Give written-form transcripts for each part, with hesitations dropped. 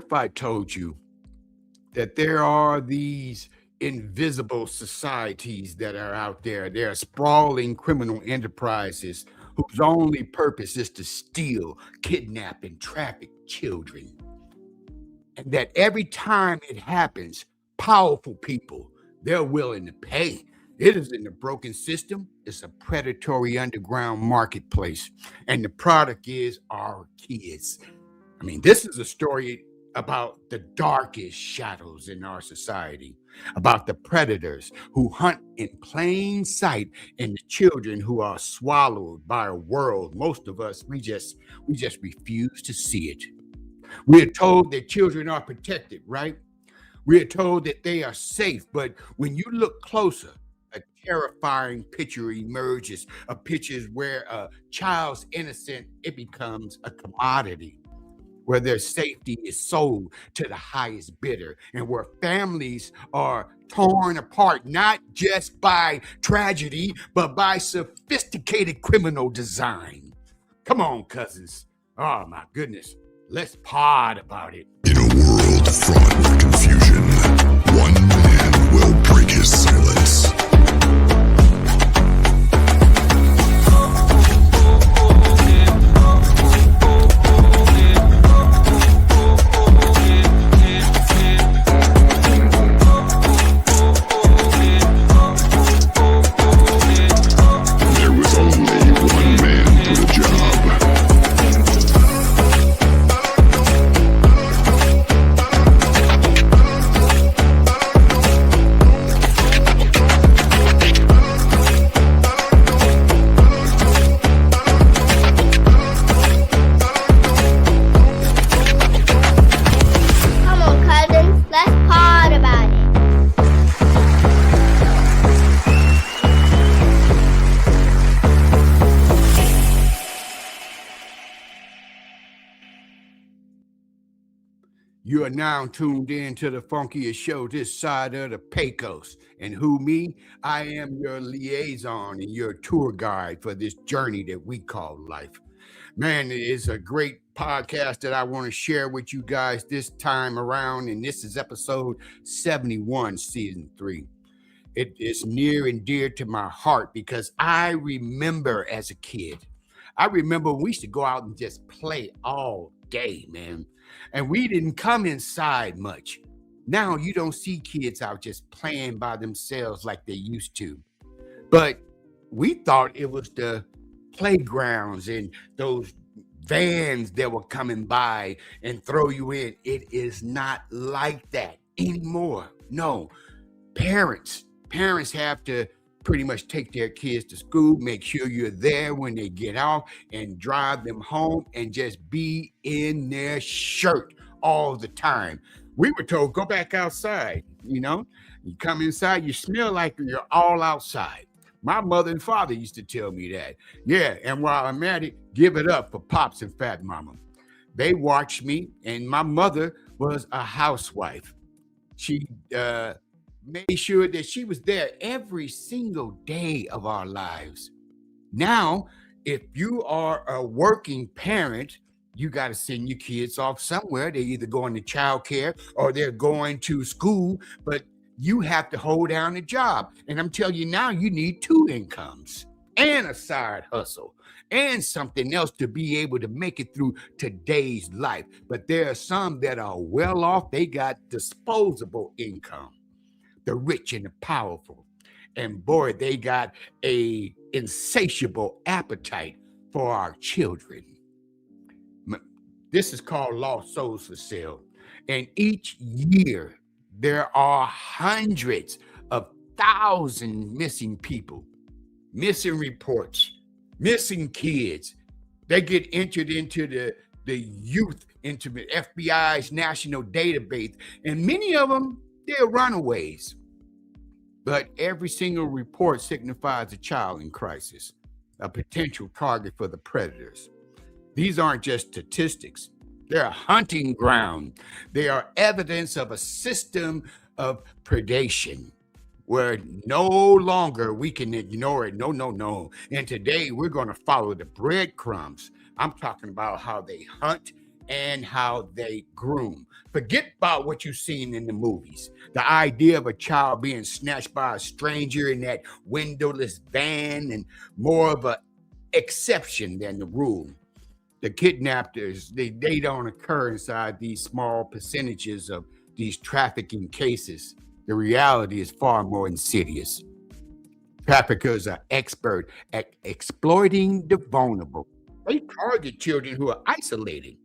if I told you that there are these invisible societies that are out there? There are sprawling criminal enterprises whose only purpose is to steal, kidnap, and traffic children. And that every time it happens, powerful people, they're willing to pay. It isn't a broken system, it's a predatory underground marketplace. And the product is our kids. I mean, this is a story about the darkest shadows in our society, about the predators who hunt in plain sight and the children who are swallowed by a world most of us we just refuse to see it. We are told that children are protected, right? We are told that they are safe, but when you look closer, a terrifying picture emerges, a picture where a child's innocent, it becomes a commodity, where their safety is sold to the highest bidder, and where families are torn apart, not just by tragedy, but by sophisticated criminal design. Come on, cousins. Oh, my goodness. Let's pod about it. In a world fraught with confusion, one man will break his silence. There was only one man for the job. Come on, cousins, let's pod about it. You are now tuned in to the funkiest show this side of the Pecos. And who me? I am your liaison and your tour guide for this journey that we call life. Man, it is a great podcast that I want to share with you guys this time around. And this is episode 71, season 3. It is near and dear to my heart because I remember as a kid, I remember we used to go out and just play all day, man. And we didn't come inside much. Now you don't see kids out just playing by themselves like they used to. But we thought it was the playgrounds and those vans that were coming by and throw you in. It is not like that anymore. No, parents have to pretty much take their kids to school, make sure you're there when they get off, and drive them home and just be in their shirt all the time. We were told, go back outside. You come inside, you smell like you're all outside. My mother and father used to tell me that. Yeah, and while I'm at it, give it up for Pops and Fat Mama. They watched me, and my mother was a housewife. She made sure that she was there every single day of our lives. Now, if you are a working parent, you got to send your kids off somewhere. They're either going to childcare or they're going to school, but you have to hold down a job. And I'm telling you now, you need 2 incomes and a side hustle and something else to be able to make it through today's life. But there are some that are well off. They got disposable income. The rich and the powerful. And boy, they got a insatiable appetite for our children. This is called Lost Souls for Sale. And each year, there are hundreds of thousands missing people, missing reports, missing kids. They get entered into the youth, into the FBI's national database. And many of them, they're runaways. But every single report signifies a child in crisis, a potential target for the predators. These aren't just statistics. They're a hunting ground. They are evidence of a system of predation where no longer we can ignore it. No. And today we're going to follow the breadcrumbs. I'm talking about how they hunt and how they groom. Forget about what you've seen in the movies. The idea of a child being snatched by a stranger in that windowless van and more of an exception than the rule. The kidnappers, they don't occur inside these small percentages of these trafficking cases. The reality is far more insidious. Traffickers are expert at exploiting the vulnerable. They target children who are isolated,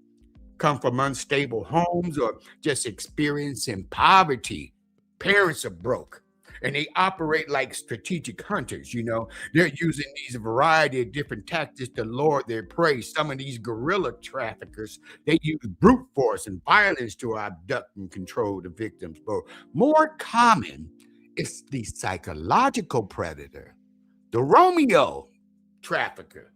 come from unstable homes, or just experiencing poverty. Parents are broke. And they operate like strategic hunters, They're using these variety of different tactics to lure their prey. Some of these guerrilla traffickers, they use brute force and violence to abduct and control the victims. But more common is the psychological predator, the Romeo trafficker.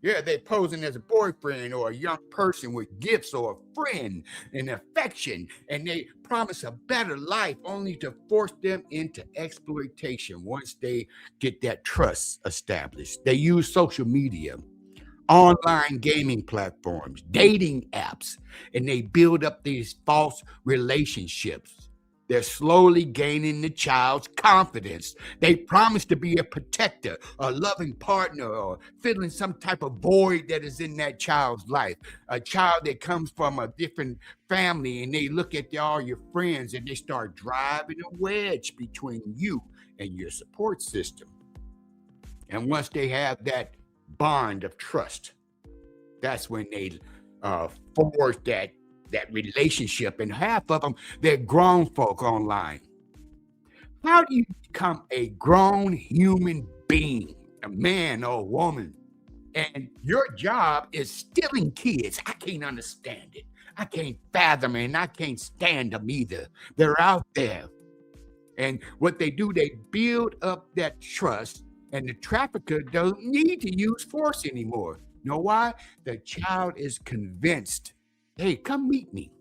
Yeah, they're posing as a boyfriend or a young person with gifts or a friend and affection, and they promise a better life only to force them into exploitation once they get that trust established. They use social media, online gaming platforms, dating apps, and they build up these false relationships. They're slowly gaining the child's confidence. They promise to be a protector, a loving partner, or filling some type of void that is in that child's life. A child that comes from a different family, and they look at all your friends and they start driving a wedge between you and your support system. And once they have that bond of trust, that's when they forge that relationship, and half of them, they're grown folk online. How do you become a grown human being, a man or a woman, and your job is stealing kids? I can't understand it. I can't fathom it, and I can't stand them either. They're out there. And what they do, they build up that trust, and the trafficker doesn't need to use force anymore. You know why? The child is convinced, hey, come meet me.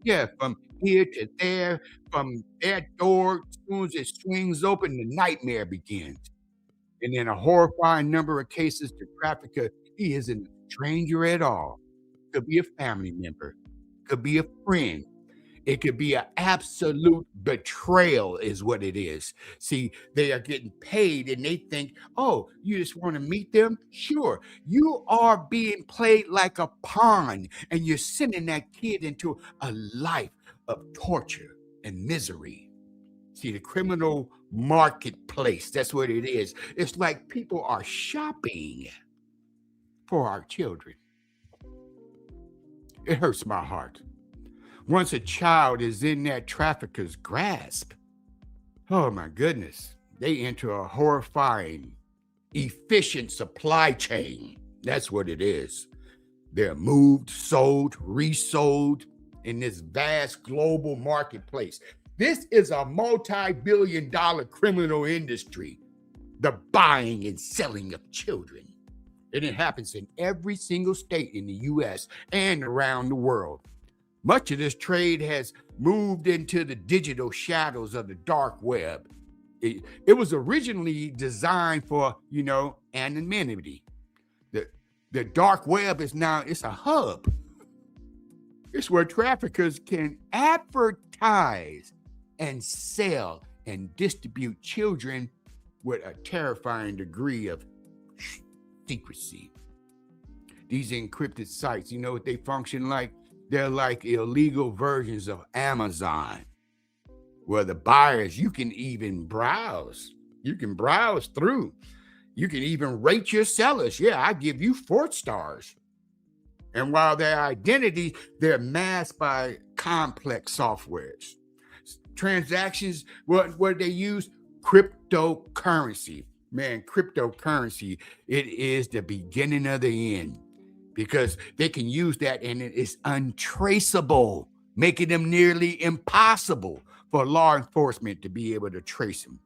Yeah, from here to there, from that door, as soon as it swings open, the nightmare begins. And in a horrifying number of cases, the trafficker, he isn't a stranger at all. Could be a family member, could be a friend. It could be an absolute betrayal is what it is. See, they are getting paid and they think, oh, you just want to meet them? Sure. You are being played like a pawn, and you're sending that kid into a life of torture and misery. See, the criminal marketplace, that's what it is. It's like people are shopping for our children. It hurts my heart. Once a child is in that trafficker's grasp, oh my goodness, they enter a horrifying, efficient supply chain. That's what it is. They're moved, sold, resold in this vast global marketplace. This is a multi-billion-dollar criminal industry, the buying and selling of children. And it happens in every single state in the U.S. and around the world. Much of this trade has moved into the digital shadows of the dark web. It was originally designed for, anonymity. The dark web is now, it's a hub. It's where traffickers can advertise and sell and distribute children with a terrifying degree of secrecy. These encrypted sites, you know what they function like? They're like illegal versions of Amazon, where the buyers, you can even browse. You can browse through. You can even rate your sellers. Yeah, I give you 4 stars. And while their identities, they're masked by complex softwares. Transactions, what they use? Cryptocurrency. Man, cryptocurrency, it is the beginning of the end. Because they can use that and it is untraceable, making them nearly impossible for law enforcement to be able to trace them.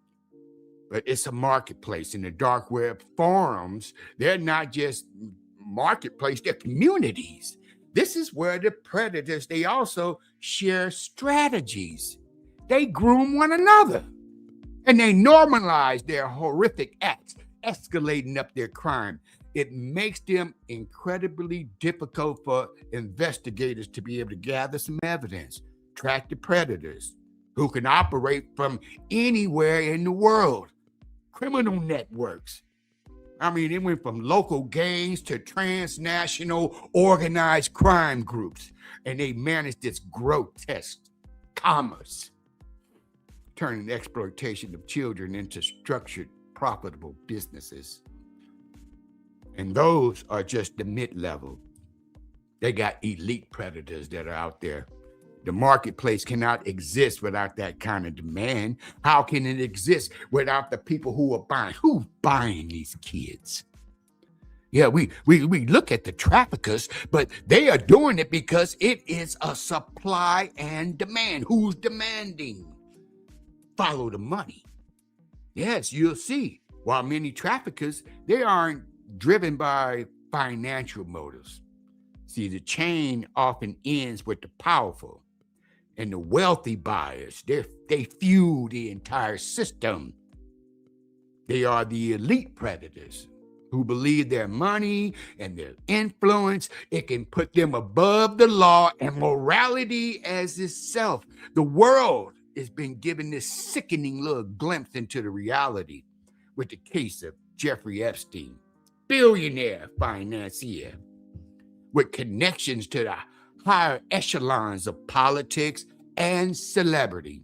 But it's a marketplace, and the dark web forums, they're not just marketplace, they're communities. This is where the predators, they also share strategies. They groom one another, and they normalize their horrific acts, escalating up their crime. it makes them incredibly difficult for investigators to be able to gather some evidence, track the predators who can operate from anywhere in the world. Criminal networks. I mean, it went from local gangs to transnational organized crime groups, and they managed this grotesque commerce, turning the exploitation of children into structured, profitable businesses. And those are just the mid-level. They got elite predators that are out there. The marketplace cannot exist without that kind of demand. How can it exist without the people who are buying? Who's buying these kids? Yeah, we look at the traffickers, but they are doing it because it is a supply and demand. Who's demanding? Follow the money. Yes, you'll see. While many traffickers, they aren't driven by financial motives. See, the chain often ends with the powerful and the wealthy buyers. They fuel the entire system. They are the elite predators who believe their money and their influence, it can put them above the law and morality as itself. The world has been given this sickening little glimpse into the reality with the case of Jeffrey Epstein, billionaire financier with connections to the higher echelons of politics and celebrity.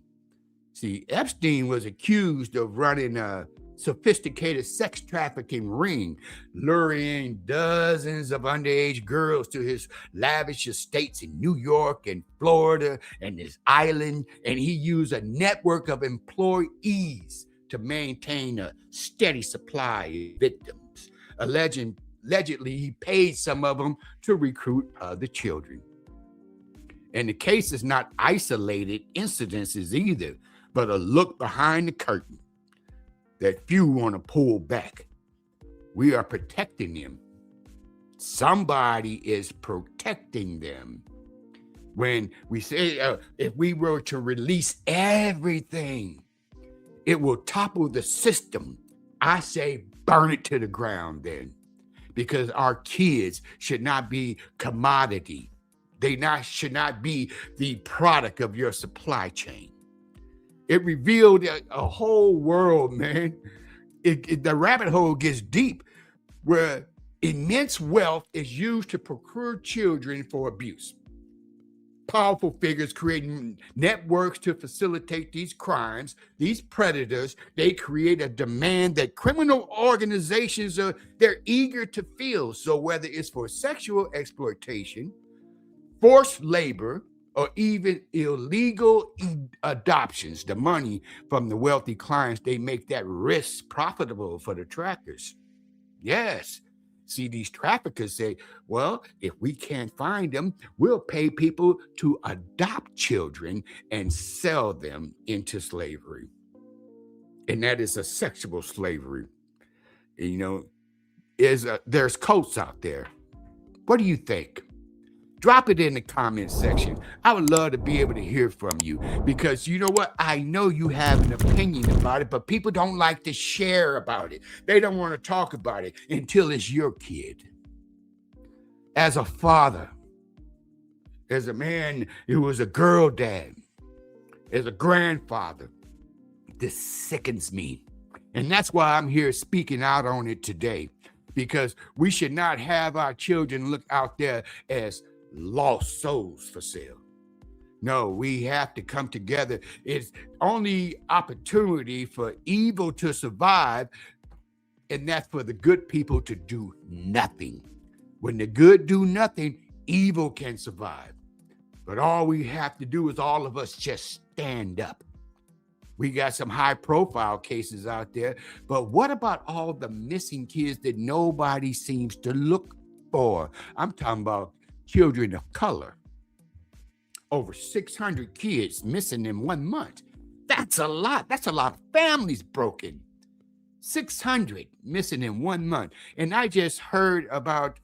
See, Epstein was accused of running a sophisticated sex trafficking ring, luring dozens of underage girls to his lavish estates in New York and Florida and his island, and he used a network of employees to maintain a steady supply of victims. Allegedly, he paid some of them to recruit other children. And the case is not isolated incidences either, but a look behind the curtain that few want to pull back. We are protecting them. Somebody is protecting them. When we say, if we were to release everything, it will topple the system. I say burn it to the ground then, because our kids should not be commodity. They should not be the product of your supply chain. It revealed a whole world, man. The rabbit hole gets deep, where immense wealth is used to procure children for abuse. Powerful figures creating networks to facilitate these crimes, these predators. They create a demand that criminal organizations they're eager to fill. So whether it's for sexual exploitation, forced labor, or even illegal adoptions, the money from the wealthy clients, they make that risk profitable for the trackers. Yes. See, these traffickers say, well, if we can't find them, we'll pay people to adopt children and sell them into slavery. And that is a sexual slavery. You know, there's cults out there. What do you think? Drop it in the comment section. I would love to be able to hear from you, because you know what? I know you have an opinion about it, but people don't like to share about it. They don't want to talk about it until it's your kid. As a father, as a man who was a girl dad, as a grandfather, this sickens me. And that's why I'm here speaking out on it today, because we should not have our children look out there as lost souls for sale. No, we have to come together. It's only opportunity for evil to survive, and that's for the good people to do nothing. When the good do nothing, evil can survive. But all we have to do is all of us just stand up. We got some high profile cases out there, but what about all the missing kids that nobody seems to look for? I'm talking about children of color. Over 600 kids missing in 1 month. That's a lot. That's a lot of families broken. 600 missing in 1 month. And I just heard about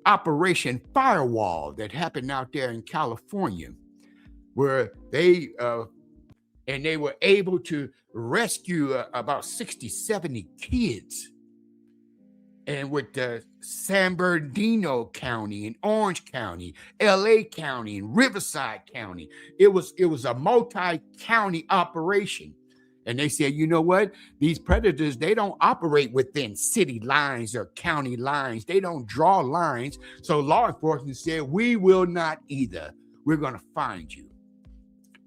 Operation Firewall that happened out there in California, where they were able to rescue about 60, 70 kids. and with the San Bernardino County and Orange County, LA County and Riverside County. It was a multi-county operation. And they said, you know what? These predators, they don't operate within city lines or county lines. They don't draw lines. So law enforcement said, we will not either. We're going to find you.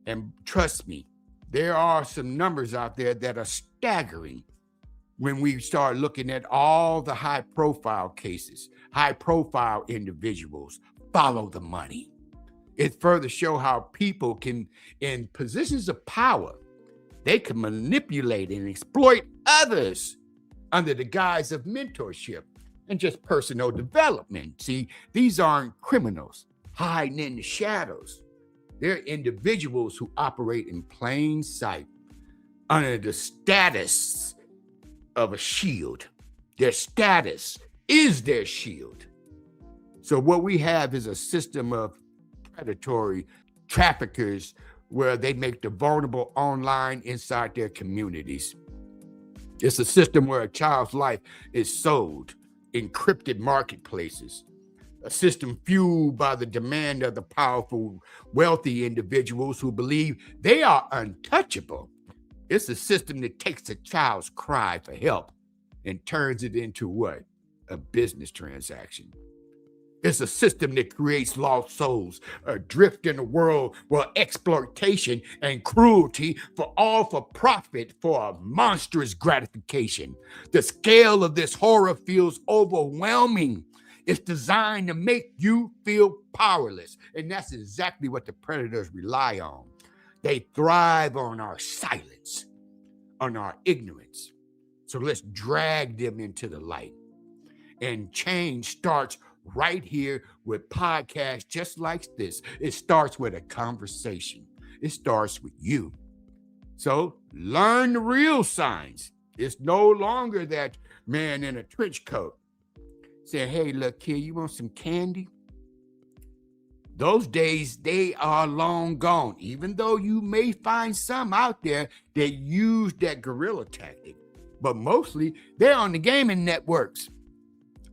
And trust me, there are some numbers out there that are staggering when we start looking at all the high profile cases, high profile individuals follow the money. It further shows how people can, in positions of power, they can manipulate and exploit others under the guise of mentorship and just personal development. See, these aren't criminals hiding in the shadows. They're individuals who operate in plain sight under the status of a shield. Their status is their shield. So what we have is a system of predatory traffickers where they make the vulnerable online inside their communities. It's a system where a child's life is sold in encrypted marketplaces, a system fueled by the demand of the powerful, wealthy individuals who believe they are untouchable. It's a system that takes a child's cry for help and turns it into what? A business transaction. It's a system that creates lost souls adrift in a world where exploitation and cruelty for all for profit for a monstrous gratification. The scale of this horror feels overwhelming. It's designed to make you feel powerless. And that's exactly what the predators rely on. They thrive on our silence, on our ignorance. So let's drag them into the light. And change starts right here with podcasts just like this. It starts with a conversation. It starts with you. So learn the real signs. It's no longer that man in a trench coat saying, hey, look, kid, you want some candy? Those days, they are long gone, even though you may find some out there that use that guerrilla tactic. But mostly, they're on the gaming networks.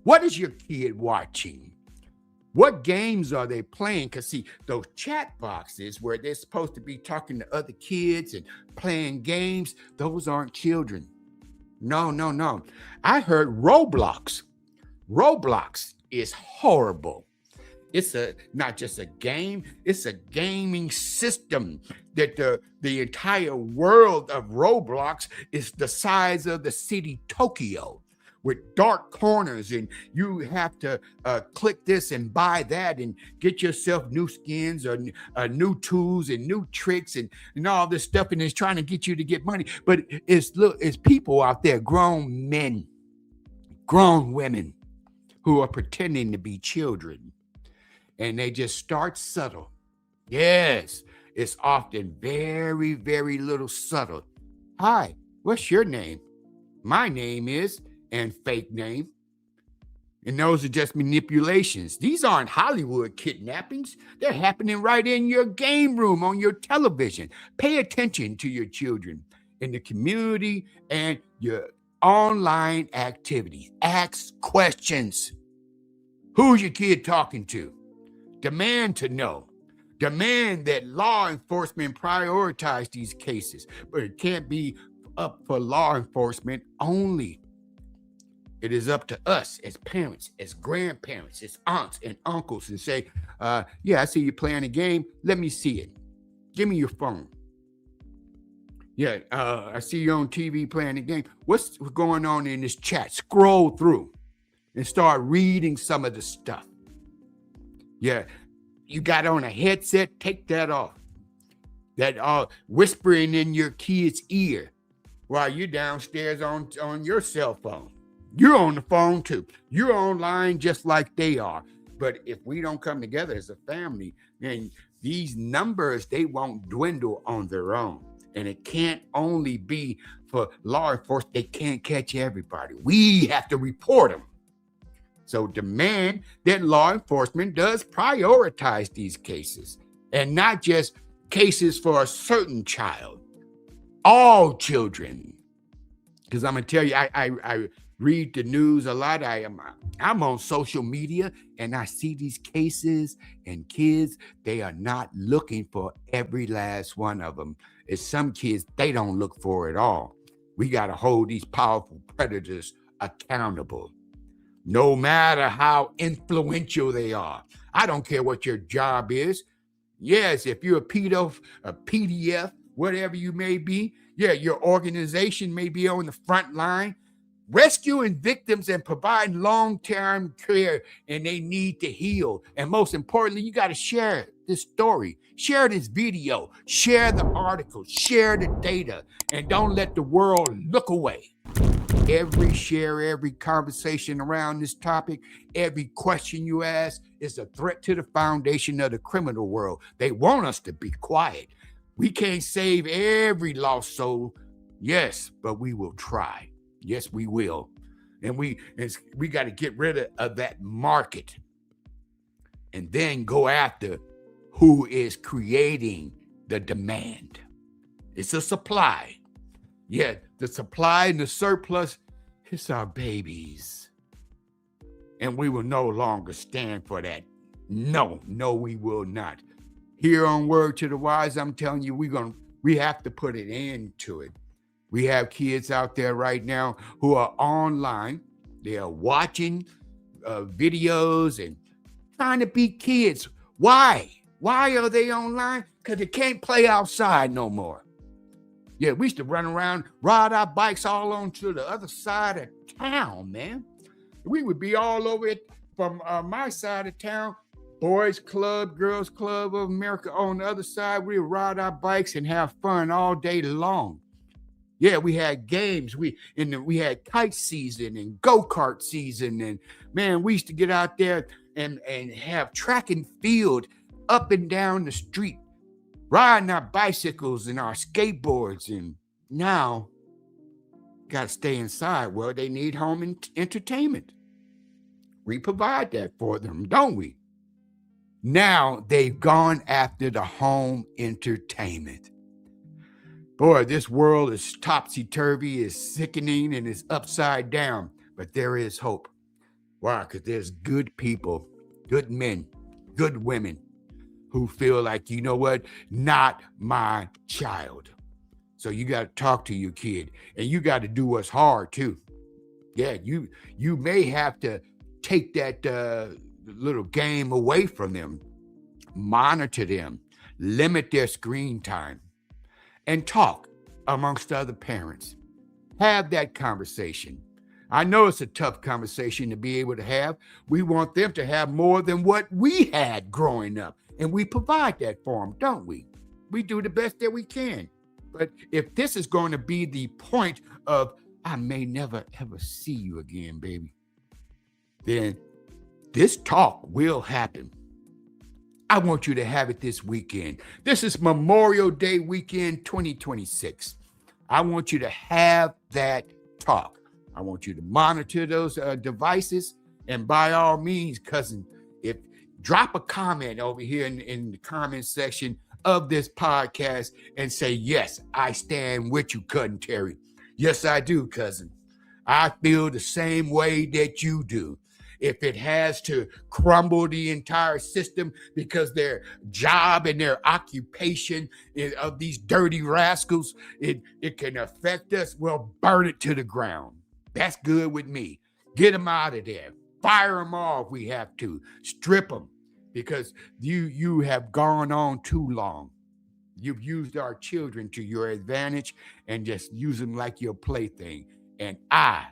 What is your kid watching? What games are they playing? Because see, those chat boxes where they're supposed to be talking to other kids and playing games, those aren't children. No. I heard Roblox. Roblox is horrible. It's not just a game, it's a gaming system that the entire world of Roblox is the size of the city Tokyo with dark corners, and you have to click this and buy that and get yourself new skins or new tools and new tricks and all this stuff, and it's trying to get you to get money. But it's people out there, grown men, grown women who are pretending to be children. And they just start subtle. Yes, it's often very, very little subtle. Hi, what's your name? My name is, and fake name. And those are just manipulations. These aren't Hollywood kidnappings. They're happening right in your game room, on your television. Pay attention to your children in the community and your online activities. Ask questions. Who's your kid talking to? Demand to know. Demand that law enforcement prioritize these cases, but it can't be up for law enforcement only. It is up to us as parents, as grandparents, as aunts and uncles, and say, yeah, I see you playing a game. Let me see it. Give me your phone. Yeah, I see you on TV playing a game. What's going on in this chat? Scroll through and start reading some of the stuff. Yeah, you got on a headset, take that off. That whispering in your kid's ear while you're downstairs on your cell phone. You're on the phone too. You're online just like they are. But if we don't come together as a family, then these numbers, they won't dwindle on their own. And it can't only be for law enforcement. They can't catch everybody. We have to report them. So demand that law enforcement does prioritize these cases and not just cases for a certain child, all children. Because I'm going to tell you, I read the news a lot. I'm on social media and I see these cases and kids, they are not looking for every last one of them. It's some kids they don't look for at all. We got to hold these powerful predators accountable, no matter how influential they are. I don't care what your job is. Yes, if you're a PDF, whatever you may be, yeah, your organization may be on the front line, rescuing victims and providing long-term care, and they need to heal. And most importantly, you got to share this story, share this video, share the article, share the data, and don't let the world look away. Every share, every conversation around this topic, every question you ask is a threat to the foundation of the criminal world. They want us to be quiet. We can't save every lost soul. Yes, but we will try. Yes, we will. And we got to get rid of that market and then go after who is creating the demand. It's a supply. Yeah, the supply and the surplus, it's our babies. And we will no longer stand for that. No, we will not. Here on Word to the Wise, I'm telling you, we have to put an end to it. We have kids out there right now who are online. They are watching videos and trying to be kids. Why? Why are they online? Because they can't play outside no more. Yeah, we used to run around, ride our bikes all on to the other side of town, man. We would be all over it from my side of town, Boys Club, Girls Club of America on the other side. We would ride our bikes and have fun all day long. Yeah, we had games. We had kite season and go-kart season. And man, we used to get out there and have track and field up and down the street, riding our bicycles and our skateboards. And now, got to stay inside. Well, they need home entertainment. We provide that for them, don't we? Now, they've gone after the home entertainment. Boy, this world is topsy-turvy, is sickening, and is upside down. But there is hope. Why? Because there's good people, good men, good women who feel like, you know what? Not my child. So you got to talk to your kid. And you got to do what's hard, too. Yeah, you may have to take that little game away from them. Monitor them. Limit their screen time. And talk amongst other parents. Have that conversation. I know it's a tough conversation to be able to have. We want them to have more than what we had growing up. And we provide that for them, don't we? We do the best that we can. But if this is going to be the point of, I may never, ever see you again, baby, then this talk will happen. I want you to have it this weekend. This is Memorial Day weekend 2026. I want you to have that talk. I want you to monitor those devices. And by all means, cousin, drop a comment over here in the comment section of this podcast and say, yes, I stand with you, cousin Terry. Yes, I do, cousin. I feel the same way that you do. If it has to crumble the entire system because their job and their occupation of these dirty rascals, it can affect us, well, burn it to the ground. That's good with me. Get them out of there. Fire them off if we have to. Strip them because you have gone on too long. You've used our children to your advantage and just use them like your plaything. And I,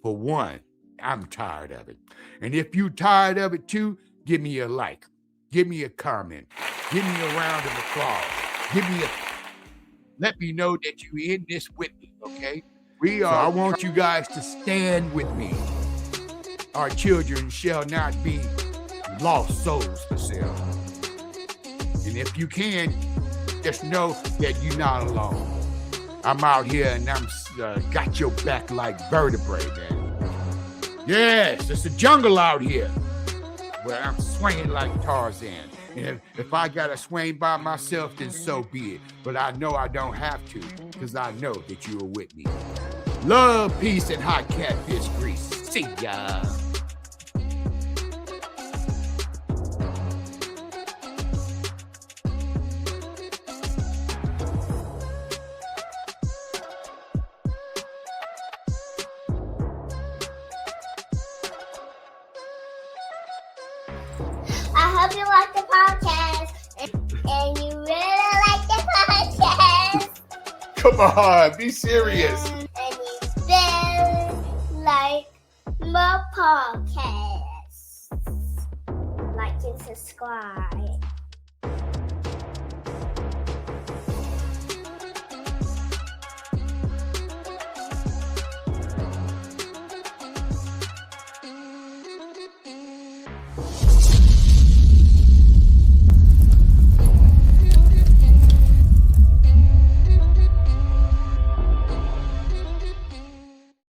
for one, I'm tired of it. And if you're tired of it too, give me a like. Give me a comment. Give me a round of applause. Let me know that you're in this with me, okay? I want you guys to stand with me. Our children shall not be lost souls for sale. And if you can, just know that you're not alone. I'm out here and I'm got your back like vertebrae, man. Yes, it's a jungle out here where I'm swinging like Tarzan. And if I got to swing by myself, then so be it. But I know I don't have to because I know that you are with me. Love, peace, and hot catfish grease. See ya. I hope you like the podcast and you really like the podcast. Come on, be serious. And you really like my podcast. Like and subscribe.